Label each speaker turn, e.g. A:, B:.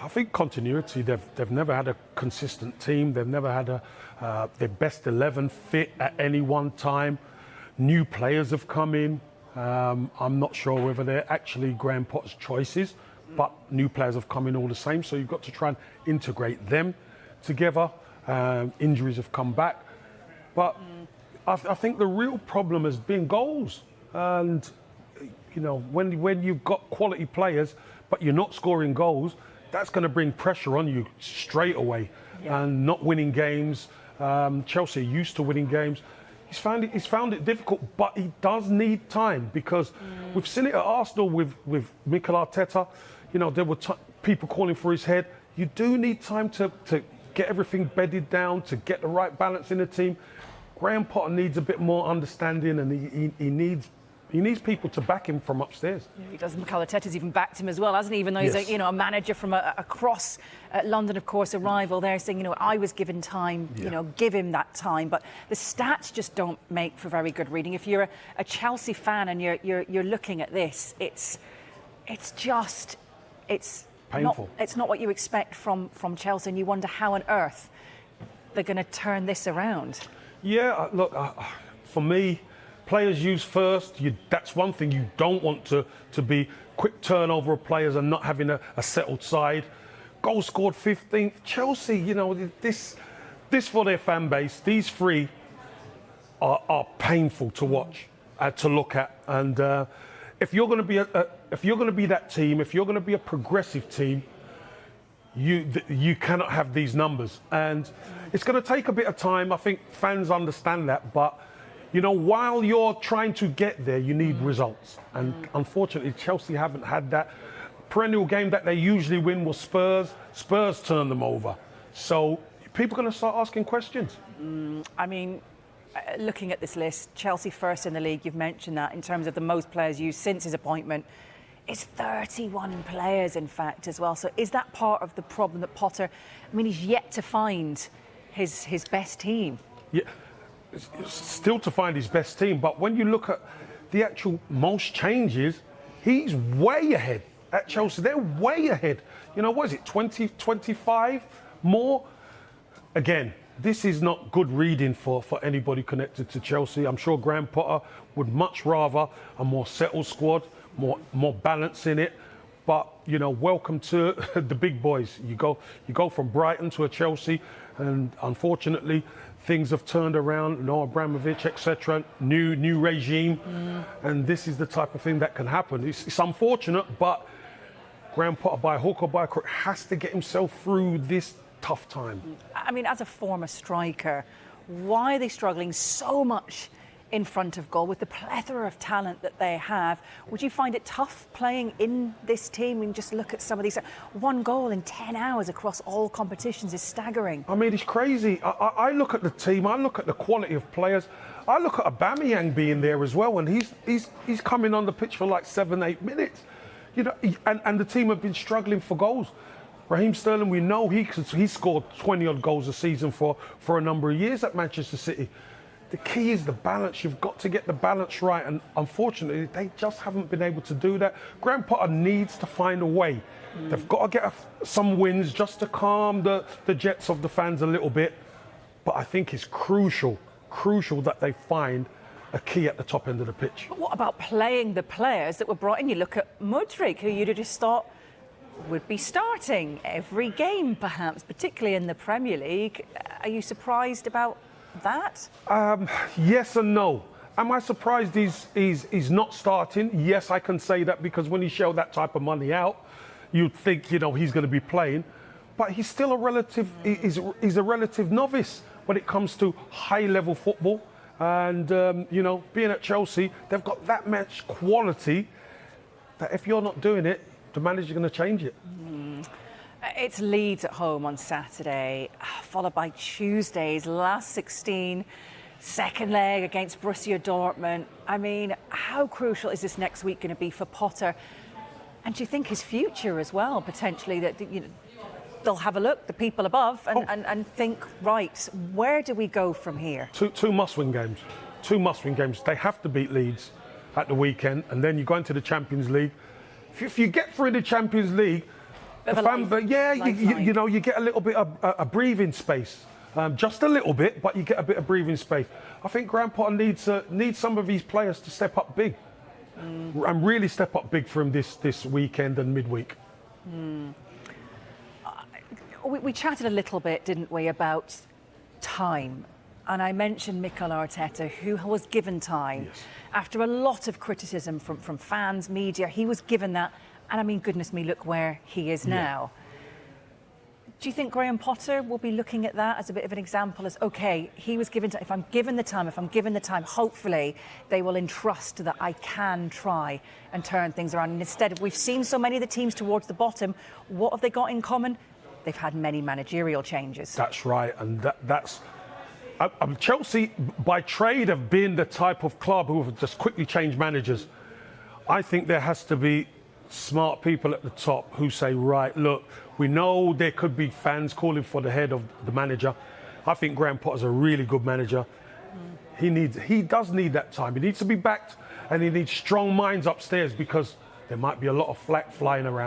A: I think continuity. They've never had a consistent team. They've never had their best 11 fit at any one time. New players have come in. I'm not sure whether they're actually Graham Potter's choices, but new players have come in all the same. So you've got to try and integrate them together. Injuries have come back, but I think the real problem has been goals. And you know, when you've got quality players, but you're not scoring goals, that's going to bring pressure on you straight away. Yeah. And not winning games. Chelsea are used to winning games. He's found it difficult, but he does need time, because we've seen it at Arsenal with Mikel Arteta. You know, there were people calling for his head. You do need time to get everything bedded down, to get the right balance in the team. Graham Potter needs a bit more understanding, and he needs people to back him from upstairs.
B: Yeah, he does. Mikel Arteta's even backed him as well, hasn't he? Even though he's a manager from across London, of course, a rival there, saying, I was given time, give him that time. But the stats just don't make for very good reading. If you're a Chelsea fan and you're looking at this, it's
A: painful.
B: It's not what you expect from Chelsea, and you wonder how on earth they're going to turn this around. Yeah,
A: look, for me, players use first. That's one thing you don't want to be quick turnover of players and not having a settled side. Goal scored 15th. Chelsea, this for their fan base, these three are painful to watch, to look at. And if you're going to be that team, if you're going to be a progressive team, you cannot have these numbers. And it's going to take a bit of time. I think fans understand that, but while you're trying to get there, you need results. And unfortunately, Chelsea haven't had that. Perennial game that they usually win was Spurs. Spurs turned them over. So people are going to start asking questions.
B: I mean, looking at this list, Chelsea first in the league, you've mentioned that, in terms of the most players used since his appointment. It's 31 players, in fact, as well. So is that part of the problem that Potter, he's yet to find his best team?
A: Yeah. Still to find his best team, but when you look at the actual most changes, he's way ahead at Chelsea. They're way ahead. What is it, 20, 25 more? Again, this is not good reading for anybody connected to Chelsea. I'm sure Graham Potter would much rather a more settled squad, more balance in it. But, welcome to the big boys. You go from Brighton to a Chelsea, and unfortunately, things have turned around. Noah Abramovich, etc. New regime, and this is the type of thing that can happen. It's unfortunate, but Graham Potter, by hook or by crook, has to get himself through this tough time.
B: As a former striker, why are they struggling so much in front of goal with the plethora of talent that they have? Would you find it tough playing in this team? Just look at some of these. 1 goal in 10 hours across all competitions is staggering.
A: It's crazy. I look at the team. I look at the quality of players. I look at Aubameyang being there as well, and he's coming on the pitch for like 7-8 minutes. And the team have been struggling for goals. Raheem Sterling, we know he scored 20-odd goals a season for a number of years at Manchester City. The key is the balance. You've got to get the balance right, and unfortunately, they just haven't been able to do that. Graham Potter needs to find a way. They've got to get some wins just to calm the jets of the fans a little bit. But I think it's crucial that they find a key at the top end of the pitch.
B: But what about playing the players that were brought in? You look at Mudryk, who you'd have just thought would be starting every game, perhaps, particularly in the Premier League. Are you surprised about that?
A: Yes and no. Am I surprised he's not starting? Yes, I can say that, because when he shelled that type of money out, you'd think he's going to be playing. But he's still a relative. He's a relative novice when it comes to high-level football. And being at Chelsea, they've got that much quality that if you're not doing it, the manager's going to change it.
B: It's Leeds at home on Saturday, followed by Tuesday's last 16, second leg against Borussia Dortmund. How crucial is this next week going to be for Potter? And do you think his future as well, potentially, that they'll have a look, the people above, and think, right, where do we go from here?
A: Two must-win games. Two must-win games. They have to beat Leeds at the weekend, and then you go into the Champions League. If you get through the Champions League,
B: Bit of a life-
A: But yeah,
B: lifeline.
A: you know, you get a little bit of a breathing space. Just a little bit, but you get a bit of breathing space. I think Graham Potter needs some of these players to step up big and really step up big for him this weekend and midweek.
B: We chatted a little bit, didn't we, about time. And I mentioned Mikel Arteta, who was given time.
A: Yes.
B: After a lot of criticism from fans, media, he was given that. And I mean, goodness me, look where he is now. Do you think Graham Potter will be looking at that as a bit of an example as, OK, he was given time, if I'm given the time, hopefully they will entrust that I can try and turn things around. And instead of, we've seen so many of the teams towards the bottom, what have they got in common? They've had many managerial changes.
A: That's right, and that's... Chelsea, by trade, have been the type of club who have just quickly changed managers. I think there has to be smart people at the top who say, right, look, we know there could be fans calling for the head of the manager. I think Graham Potter's a really good manager. He does need that time. He needs to be backed, and he needs strong minds upstairs because there might be a lot of flack flying around.